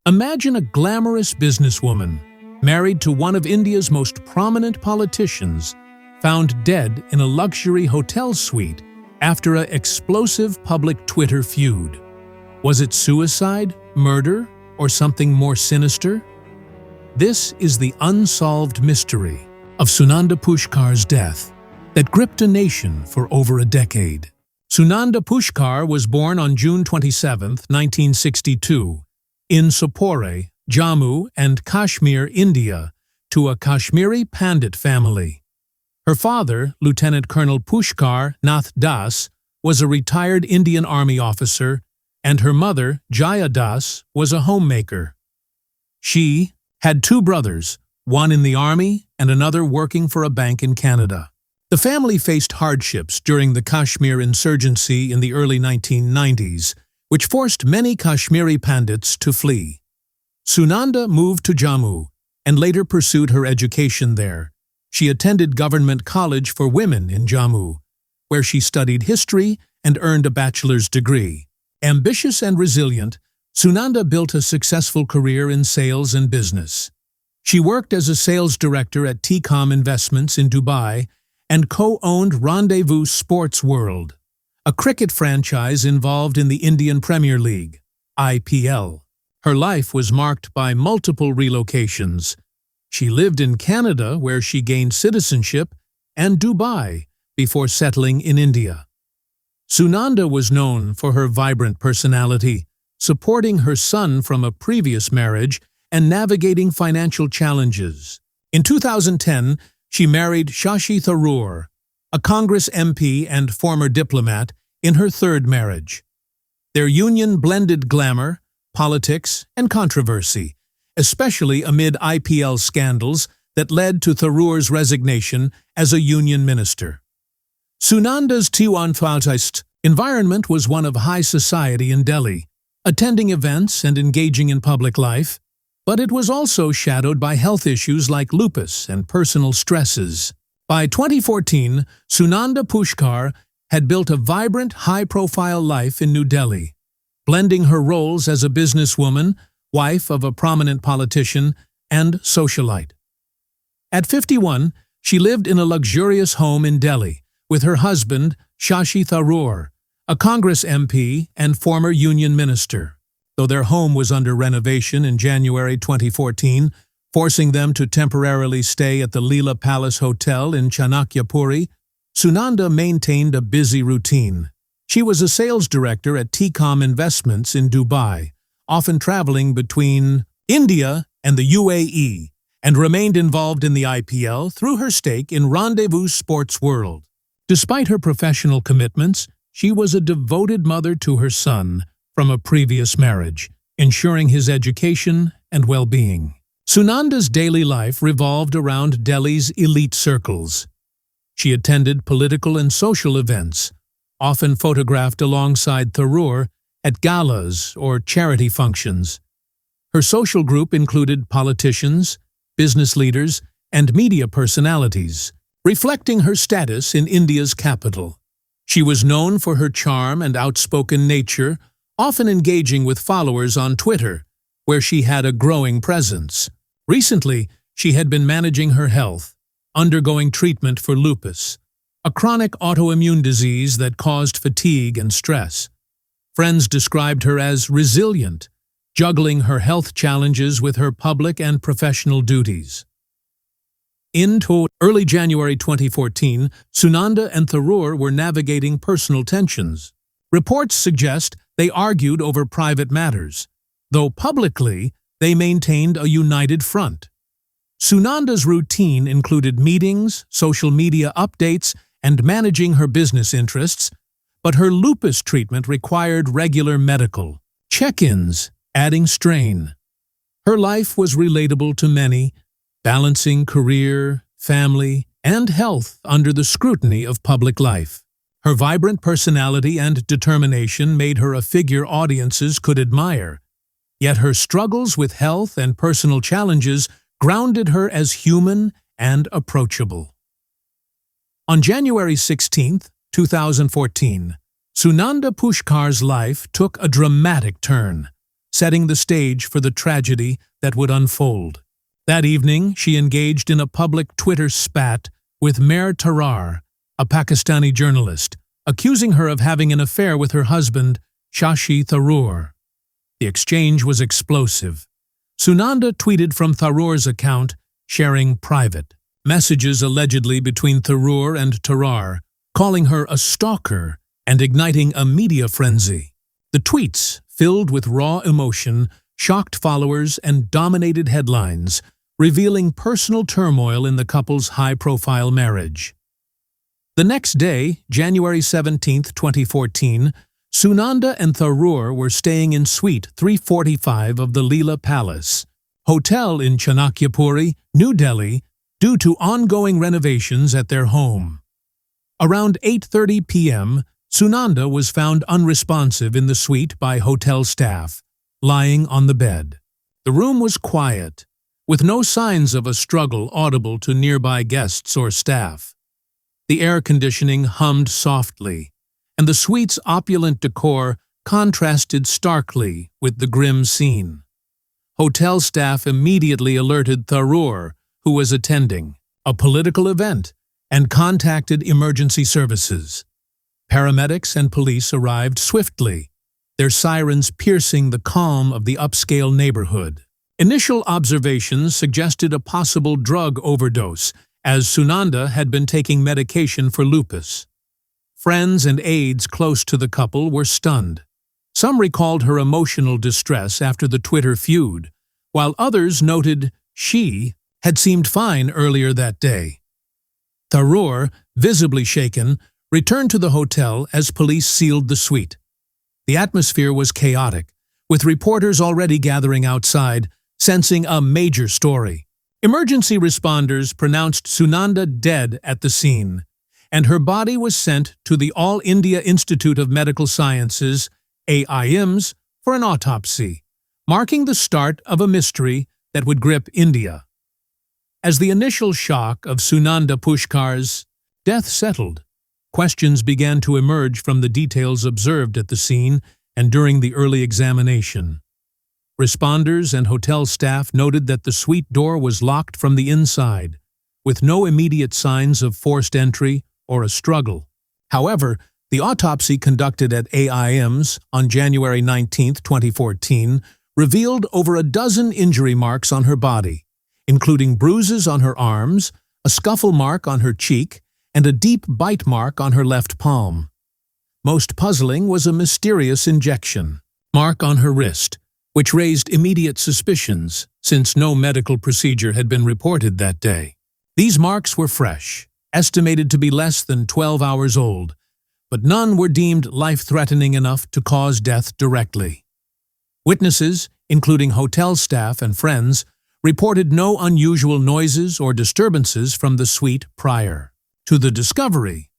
Imagine a glamorous businesswoman, married to one of India's most prominent politicians, found dead in a luxury hotel suite after an explosive public Twitter feud. Was it suicide, murder, or something more sinister? This is the unsolved mystery of Sunanda Pushkar's death that gripped a nation for over a decade. Sunanda Pushkar was born on June 27, 1962, in Sopore, Jammu and Kashmir, India, to a Kashmiri Pandit family. Her father, Lieutenant Colonel Pushkar Nath Das, was a retired Indian Army officer, and her mother, Jaya Das, was a homemaker. She had two brothers, one in the army and another working for a bank in Canada. The family faced hardships during the Kashmir insurgency in the early 1990s, which forced many Kashmiri Pandits to flee. Sunanda moved to Jammu and later pursued her education there. She attended Government College for Women in Jammu, where she studied history and earned a bachelor's degree. Ambitious and resilient, Sunanda built a successful career in sales and business. She worked as a sales director at T-Com Investments in Dubai and co-owned Rendezvous Sports World, a cricket franchise involved in the Indian Premier League, IPL. Her life was marked by multiple relocations. She lived in Canada, where she gained citizenship, and Dubai before settling in India. Sunanda was known for her vibrant personality, supporting her son from a previous marriage and navigating financial challenges. In 2010, she married Shashi Tharoor, a Congress MP and former diplomat, in her third marriage. Their union blended glamour, politics, and controversy, especially amid IPL scandals that led to Tharoor's resignation as a union minister. Sunanda's T1 environment was one of high society in Delhi, attending events and engaging in public life, but it was also shadowed by health issues like lupus and personal stresses. By 2014, Sunanda Pushkar had built a vibrant, high-profile life in New Delhi, blending her roles as a businesswoman, wife of a prominent politician, and socialite. At 51, she lived in a luxurious home in Delhi with her husband, Shashi Tharoor, a Congress MP and former union minister. Though their home was under renovation in January 2014, forcing them to temporarily stay at the Leela Palace Hotel in Chanakyapuri, Sunanda maintained a busy routine. She was a sales director at T-Com Investments in Dubai, often traveling between India and the UAE, and remained involved in the IPL through her stake in Rendezvous Sports World. Despite her professional commitments, she was a devoted mother to her son from a previous marriage, ensuring his education and well-being. Sunanda's daily life revolved around Delhi's elite circles. She attended political and social events, often photographed alongside Tharoor at galas or charity functions. Her social group included politicians, business leaders, and media personalities, reflecting her status in India's capital. She was known for her charm and outspoken nature, often engaging with followers on Twitter, where she had a growing presence. Recently, she had been managing her health, undergoing treatment for lupus, a chronic autoimmune disease that caused fatigue and stress. Friends described her as resilient, juggling her health challenges with her public and professional duties. Into early January 2014, Sunanda and Tharoor were navigating personal tensions. Reports suggest they argued over private matters, though publicly they maintained a united front. Sunanda's routine included meetings, social media updates, and managing her business interests, but her lupus treatment required regular medical check-ins, adding strain. Her life was relatable to many, balancing career, family, and health under the scrutiny of public life. Her vibrant personality and determination made her a figure audiences could admire, yet her struggles with health and personal challenges grounded her as human and approachable. On January 16, 2014, Sunanda Pushkar's life took a dramatic turn. setting the stage for the tragedy that would unfold. That evening, she engaged in a public Twitter spat with Mehr Tarar, a Pakistani journalist, accusing her of having an affair with her husband, Shashi Tharoor. The exchange was explosive. Sunanda tweeted from Tharoor's account, sharing private messages allegedly between Tharoor and Tarar, calling her a stalker and igniting a media frenzy. The tweets, filled with raw emotion, shocked followers and dominated headlines, revealing personal turmoil in the couple's high-profile marriage. The next day, January 17, 2014, Sunanda and Tharoor were staying in Suite 345 of the Leela Palace Hotel in Chanakyapuri, New Delhi, due to ongoing renovations at their home. Around 8:30 p.m., Sunanda was found unresponsive in the suite by hotel staff, lying on the bed. The room was quiet, with no signs of a struggle audible to nearby guests or staff. The air conditioning hummed softly, and the suite's opulent decor contrasted starkly with the grim scene. Hotel staff immediately alerted Tharoor, who was attending a political event, and contacted emergency services. Paramedics and police arrived swiftly, their sirens piercing the calm of the upscale neighborhood. Initial observations suggested a possible drug overdose, as Sunanda had been taking medication for lupus. Friends and aides close to the couple were stunned. Some recalled her emotional distress after the Twitter feud, while others noted she had seemed fine earlier that day. Tharoor, visibly shaken, returned to the hotel as police sealed the suite. The atmosphere was chaotic, with reporters already gathering outside, sensing a major story. Emergency responders pronounced Sunanda dead at the scene, and her body was sent to the All India Institute of Medical Sciences, AIIMS, for an autopsy, marking the start of a mystery that would grip India. As the initial shock of Sunanda Pushkar's death settled, questions began to emerge from the details observed at the scene and during the early examination. Responders and hotel staff noted that the suite door was locked from the inside, with no immediate signs of forced entry or a struggle. However, the autopsy conducted at AIIMS on January 19, 2014, revealed over a dozen injury marks on her body, including bruises on her arms, a scuffle mark on her cheek, and a deep bite mark on her left palm. Most puzzling was a mysterious injection mark on her wrist, which raised immediate suspicions since no medical procedure had been reported that day. These marks were fresh, estimated to be less than 12 hours old, but none were deemed life-threatening enough to cause death directly. Witnesses, including hotel staff and friends, reported no unusual noises or disturbances from the suite prior to the discovery.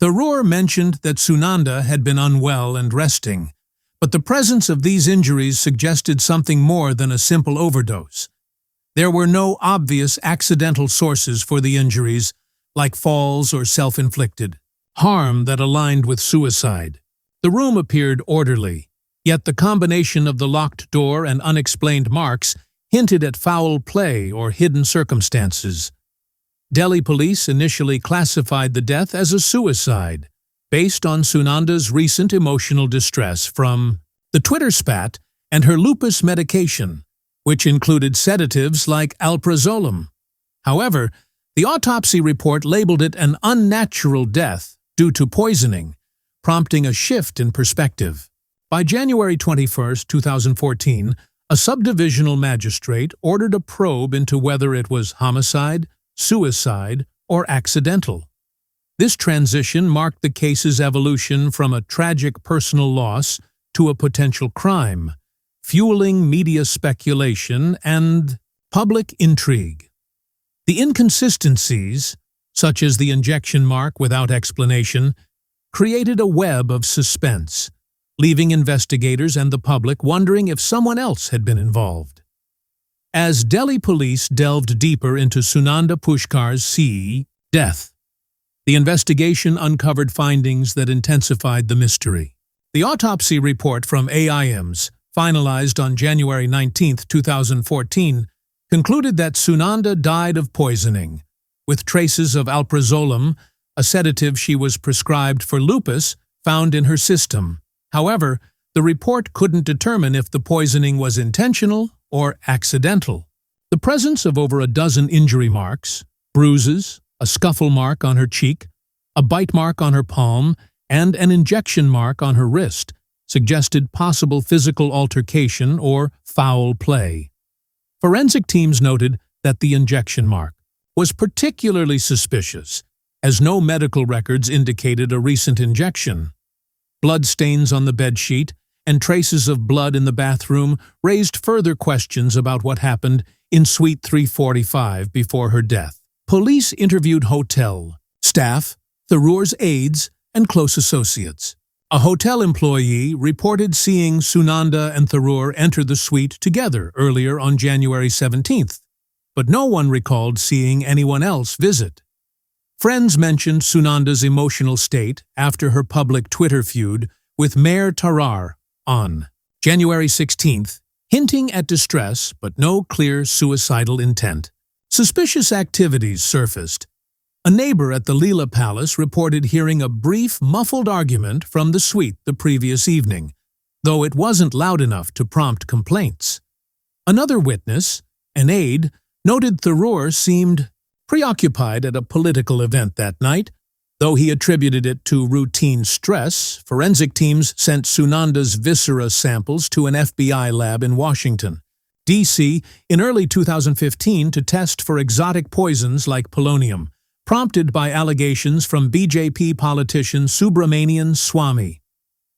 Tharoor mentioned that Sunanda had been unwell and resting, but the presence of these injuries suggested something more than a simple overdose. There were no obvious accidental sources for the injuries, like falls or self-inflicted harm that aligned with suicide. The room appeared orderly, yet the combination of the locked door and unexplained marks hinted at foul play or hidden circumstances. Delhi police initially classified the death as a suicide, based on Sunanda's recent emotional distress from the Twitter spat and her lupus medication, which included sedatives like alprazolam. However, the autopsy report labeled it an unnatural death due to poisoning, prompting a shift in perspective. By January 21, 2014, a subdivisional magistrate ordered a probe into whether it was homicide, suicide, or accidental. This transition marked the case's evolution from a tragic personal loss to a potential crime, fueling media speculation and public intrigue. The inconsistencies, such as the injection mark without explanation, created a web of suspense, leaving investigators and the public wondering if someone else had been involved. As Delhi police delved deeper into Sunanda Pushkar's death, the investigation uncovered findings that intensified the mystery. The autopsy report from AIIMS finalized on January 19, 2014, concluded that Sunanda died of poisoning, with traces of alprazolam, a sedative she was prescribed for lupus, found in her system. However, the report couldn't determine if the poisoning was intentional or accidental. The presence of over a dozen injury marks, bruises, a scuffle mark on her cheek, a bite mark on her palm, and an injection mark on her wrist suggested possible physical altercation or foul play. Forensic teams noted that the injection mark was particularly suspicious, as no medical records indicated a recent injection. Blood stains on the bedsheet and traces of blood in the bathroom raised further questions about what happened in Suite 345 before her death. Police interviewed hotel staff, Tharoor's aides, and close associates. A hotel employee reported seeing Sunanda and Tharoor enter the suite together earlier on January 17th, but no one recalled seeing anyone else visit. Friends mentioned Sunanda's emotional state after her public Twitter feud with Mayor Tharoor on January 16th, hinting at distress but no clear suicidal intent. Suspicious activities surfaced. A neighbor at the Leela Palace reported hearing a brief, muffled argument from the suite the previous evening, though it wasn't loud enough to prompt complaints. Another witness, an aide, noted Tharoor seemed preoccupied at a political event that night. Though he attributed it to routine stress, forensic teams sent Sunanda's viscera samples to an FBI lab in Washington, D.C. in early 2015 to test for exotic poisons like polonium, prompted by allegations from BJP politician Subramanian Swamy.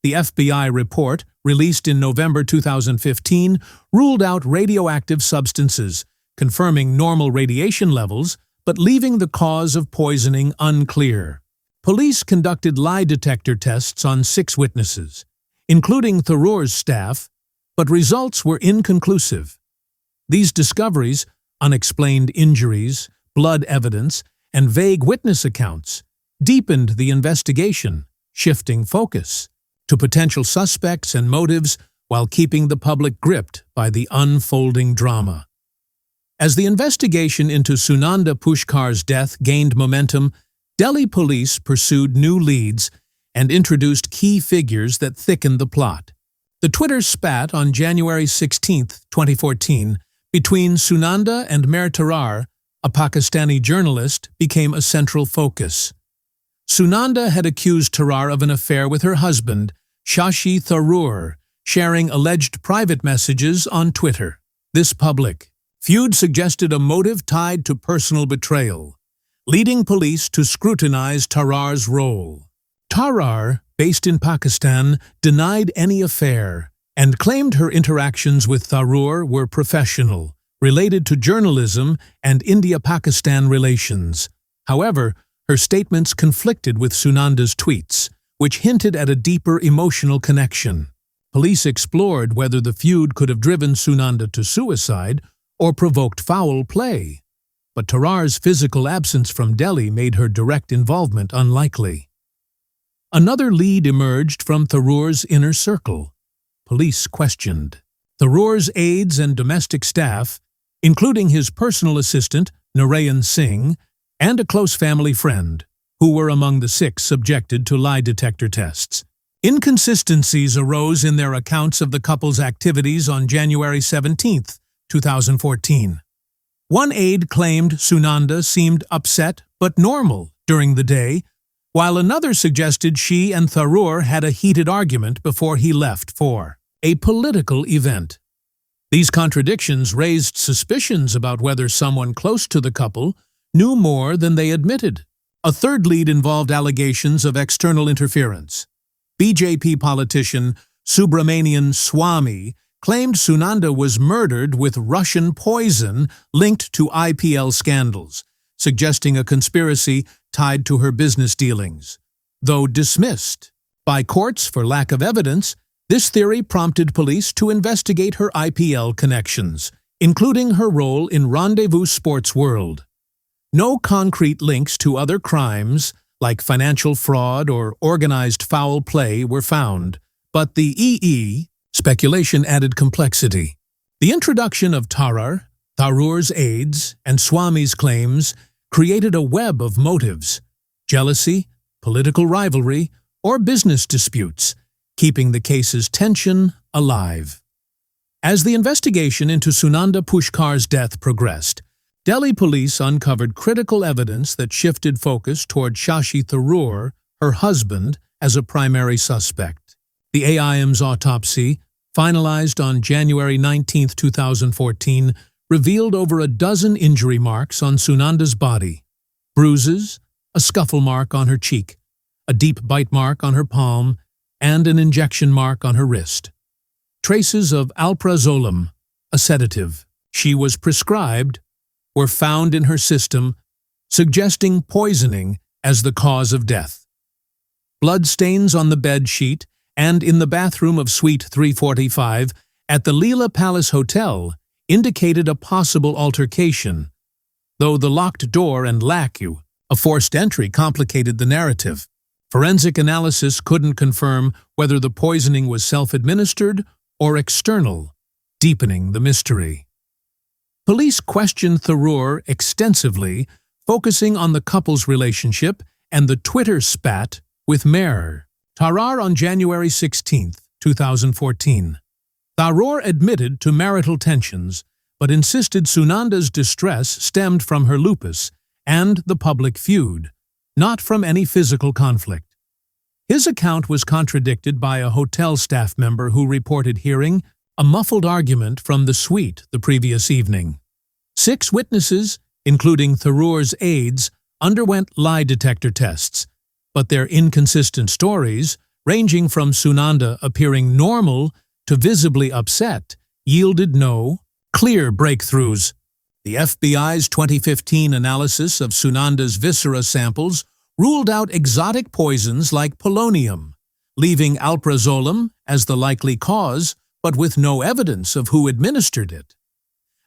The FBI report, released in November 2015, ruled out radioactive substances, confirming normal radiation levels, but leaving the cause of poisoning unclear. Police conducted lie detector tests on 6 witnesses, including Tharoor's staff, but results were inconclusive. These discoveries, unexplained injuries, blood evidence, and vague witness accounts, deepened the investigation, shifting focus to potential suspects and motives while keeping the public gripped by the unfolding drama. As the investigation into Sunanda Pushkar's death gained momentum, Delhi police pursued new leads and introduced key figures that thickened the plot. The Twitter spat on January 16, 2014, between Sunanda and Mayor Tharoor, a Pakistani journalist, became a central focus. Sunanda had accused Tharoor of an affair with her husband, Shashi Tharoor, sharing alleged private messages on Twitter. This public feud suggested a motive tied to personal betrayal, leading police to scrutinize Tharoor's role. Tharoor, based in Pakistan, denied any affair and claimed her interactions with Tharoor were professional, related to journalism and India-Pakistan relations. However, her statements conflicted with Sunanda's tweets, which hinted at a deeper emotional connection. Police explored whether the feud could have driven Sunanda to suicide or provoked foul play, but Tharoor's physical absence from Delhi made her direct involvement unlikely. Another lead emerged from Tharoor's inner circle. Police questioned Tharoor's aides and domestic staff, including his personal assistant, Narayan Singh, and a close family friend, who were among the 6 subjected to lie detector tests. Inconsistencies arose in their accounts of the couple's activities on January 17, 2014. One aide claimed Sunanda seemed upset but normal during the day, while another suggested she and Tharoor had a heated argument before he left for a political event. These contradictions raised suspicions about whether someone close to the couple knew more than they admitted. A third lead involved allegations of external interference. BJP politician Subramanian Swamy claimed Sunanda was murdered with Russian poison linked to IPL scandals, suggesting a conspiracy tied to her business dealings. Though dismissed by courts for lack of evidence, this theory prompted police to investigate her IPL connections, including her role in Rendezvous Sports World. No concrete links to other crimes, like financial fraud or organized foul play, were found, but the EE Speculation added complexity. The introduction of Tharoor's aides, and Swami's claims created a web of motives: jealousy, political rivalry, or business disputes, keeping the case's tension alive. As the investigation into Sunanda Pushkar's death progressed, Delhi police uncovered critical evidence that shifted focus toward Shashi Tharoor, her husband, as a primary suspect. The AIM's autopsy, finalized on January 19, 2014, revealed over a dozen injury marks on Sunanda's body: bruises, a scuffle mark on her cheek, a deep bite mark on her palm, and an injection mark on her wrist. Traces of alprazolam, a sedative she was prescribed, were found in her system, suggesting poisoning as the cause of death. Blood stains on the bed sheet and in the bathroom of Suite 345 at the Leela Palace Hotel indicated a possible altercation, though the locked door and lack of forced entry complicated the narrative. Forensic analysis couldn't confirm whether the poisoning was self-administered or external, deepening the mystery. Police questioned Tharoor extensively, focusing on the couple's relationship and the Twitter spat with Mayor Tharoor on January 16, 2014. Tharoor admitted to marital tensions, but insisted Sunanda's distress stemmed from her lupus and the public feud, not from any physical conflict. His account was contradicted by a hotel staff member who reported hearing a muffled argument from the suite the previous evening. 6 witnesses, including Tharoor's aides, underwent lie detector tests, but their inconsistent stories, ranging from Sunanda appearing normal to visibly upset, yielded no clear breakthroughs. The FBI's 2015 analysis of Sunanda's viscera samples ruled out exotic poisons like polonium, leaving alprazolam as the likely cause, but with no evidence of who administered it.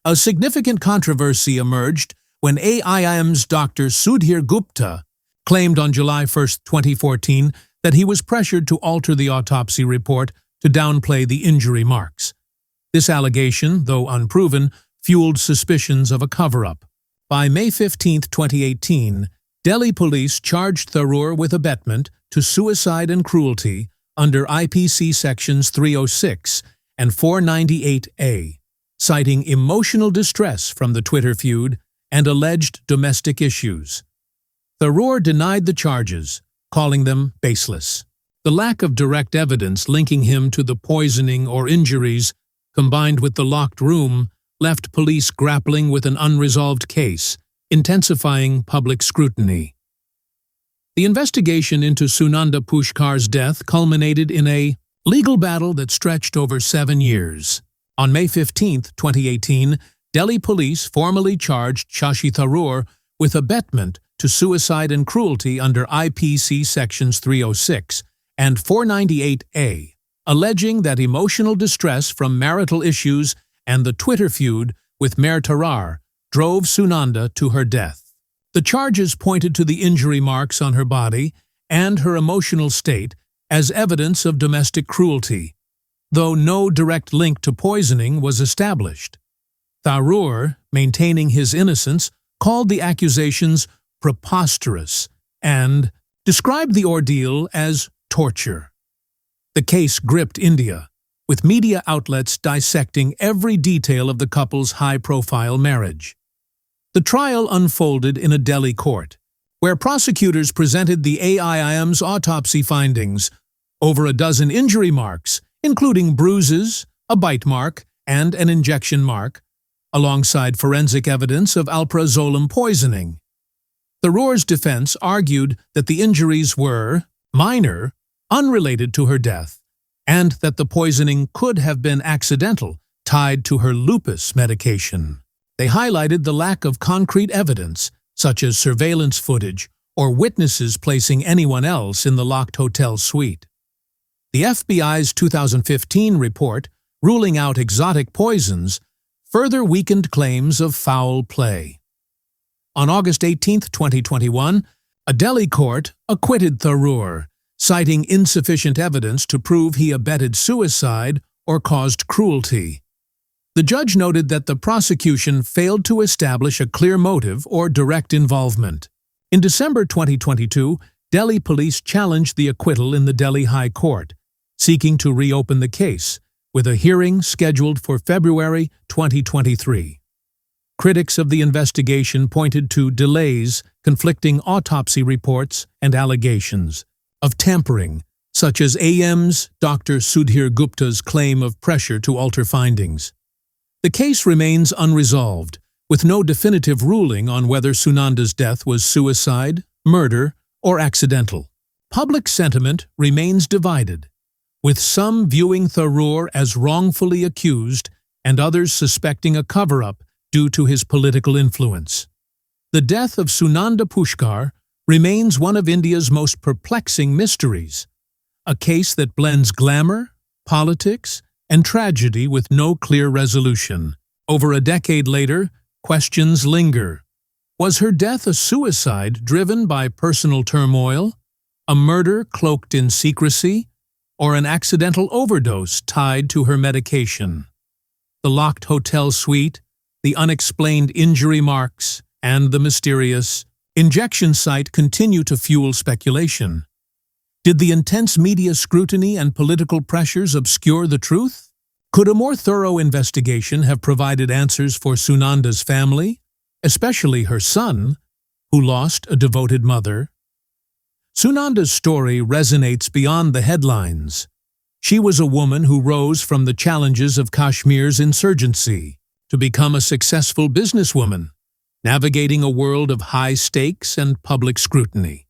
A significant controversy emerged when AIIM's Dr. Sudhir Gupta claimed on July 1, 2014, that he was pressured to alter the autopsy report to downplay the injury marks. This allegation, though unproven, fueled suspicions of a cover-up. By May 15, 2018, Delhi police charged Tharoor with abetment to suicide and cruelty under IPC Sections 306 and 498A, citing emotional distress from the Twitter feud and alleged domestic issues. Tharoor denied the charges, calling them baseless. The lack of direct evidence linking him to the poisoning or injuries, combined with the locked room, left police grappling with an unresolved case, intensifying public scrutiny. The investigation into Sunanda Pushkar's death culminated in a legal battle that stretched over 7 years. On May 15, 2018, Delhi police formally charged Shashi Tharoor with abetment to suicide and cruelty under IPC Sections 306 and 498A, alleging that emotional distress from marital issues and the Twitter feud with Mayor Tharoor drove Sunanda to her death. The charges pointed to the injury marks on her body and her emotional state as evidence of domestic cruelty, though no direct link to poisoning was established. Tharoor, maintaining his innocence, called the accusations preposterous and described the ordeal as torture. The case gripped India, with media outlets dissecting every detail of the couple's high-profile marriage. The trial unfolded in a Delhi court, where prosecutors presented the AIIM's autopsy findings: over a dozen injury marks, including bruises, a bite mark, and an injection mark, alongside forensic evidence of alprazolam poisoning. Tharoor's defense argued that the injuries were minor, unrelated to her death, and that the poisoning could have been accidental, tied to her lupus medication. They highlighted the lack of concrete evidence, such as surveillance footage or witnesses placing anyone else in the locked hotel suite. The FBI's 2015 report, ruling out exotic poisons, further weakened claims of foul play. On August 18, 2021, a Delhi court acquitted Tharoor, citing insufficient evidence to prove he abetted suicide or caused cruelty. The judge noted that the prosecution failed to establish a clear motive or direct involvement. In December 2022, Delhi police challenged the acquittal in the Delhi High Court, seeking to reopen the case, with a hearing scheduled for February 2023. Critics of the investigation pointed to delays, conflicting autopsy reports, and allegations of tampering, such as AM's Dr. Sudhir Gupta's claim of pressure to alter findings. The case remains unresolved, with no definitive ruling on whether Sunanda's death was suicide, murder, or accidental. Public sentiment remains divided, with some viewing Tharoor as wrongfully accused and others suspecting a cover-up due to his political influence. The death of Sunanda Pushkar remains one of India's most perplexing mysteries, a case that blends glamour, politics, and tragedy with no clear resolution. Over a decade later, questions linger. Was her death a suicide driven by personal turmoil, a murder cloaked in secrecy, or an accidental overdose tied to her medication? The locked hotel suite, the unexplained injury marks, and the mysterious injection site continue to fuel speculation. Did the intense media scrutiny and political pressures obscure the truth? Could a more thorough investigation have provided answers for Sunanda's family, especially her son, who lost a devoted mother? Sunanda's story resonates beyond the headlines. She was a woman who rose from the challenges of Kashmir's insurgency to become a successful businesswoman, navigating a world of high stakes and public scrutiny.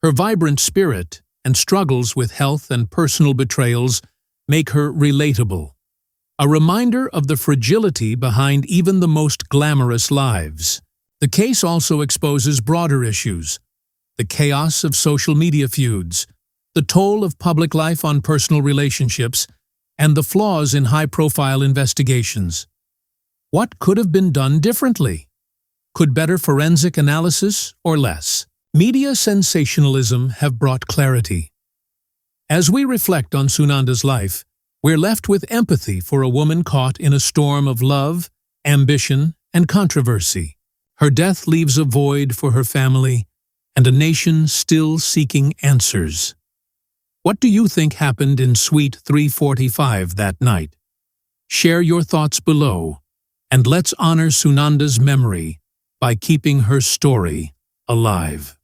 Her vibrant spirit and struggles with health and personal betrayals make her relatable, a reminder of the fragility behind even the most glamorous lives. The case also exposes broader issues: the chaos of social media feuds, the toll of public life on personal relationships, and the flaws in high-profile investigations. What could have been done differently? Could better forensic analysis or less? Media sensationalism have brought clarity. As we reflect on Sunanda's life, we're left with empathy for a woman caught in a storm of love, ambition, and controversy. Her death leaves a void for her family and a nation still seeking answers. What do you think happened in Suite 345 that night? Share your thoughts below, and let's honor Sunanda's memory by keeping her story alive.